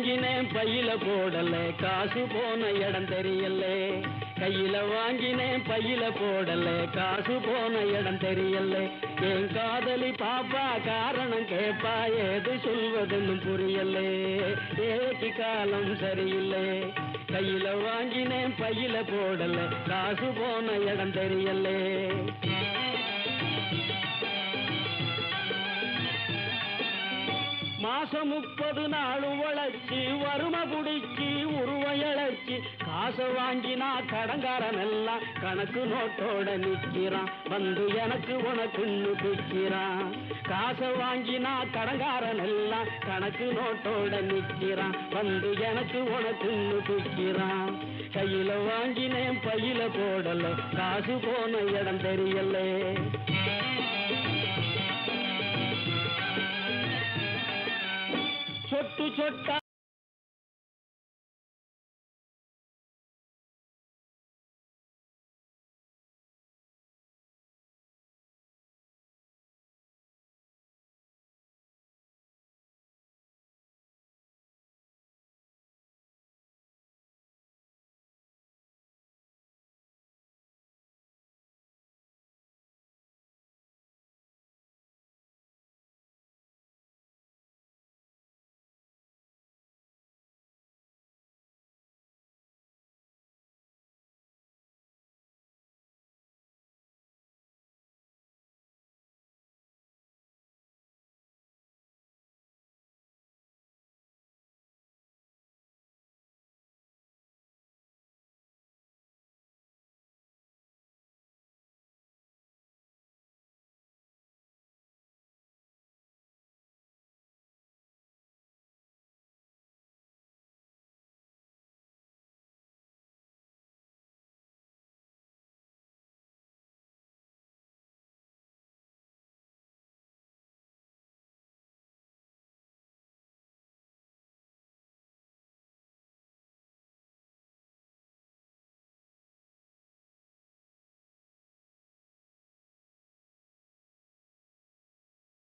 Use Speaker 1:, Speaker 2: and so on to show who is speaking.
Speaker 1: வாங்கினேன் பையில போடல காசு போன இடம் தெரியல கையில வாங்கினேன் பையில போடல காசு போன இடம் தெரியல என் காதலி பாப்பா காரணம் கேப்பா ஏது சொல்வதுன்னு புரியல ஏக்கு காலம் சரியில்லை கையில வாங்கினேன் பையில போடல காசு போன இடம் தெரியல மாசம் 30 நாள் உழைச்சி வறுமை புடிச்சி உருவையழைச்சி காசை வாங்கினா கடங்காரன் எல்லாம் கணக்கு நோட்டோட நிற்கிறான் வந்து எனக்கு உனக்குன்னு பிக்கிறான் காசை வாங்கினா கடங்காரன் எல்லாம் கணக்கு நோட்டோட நிற்கிறான் வந்து எனக்கு உனக்குன்னு பிக்கிறான் கையில வாங்கினேன் பையில போடல காசு போன இடம் தெரியல சொட்டு சொட்டா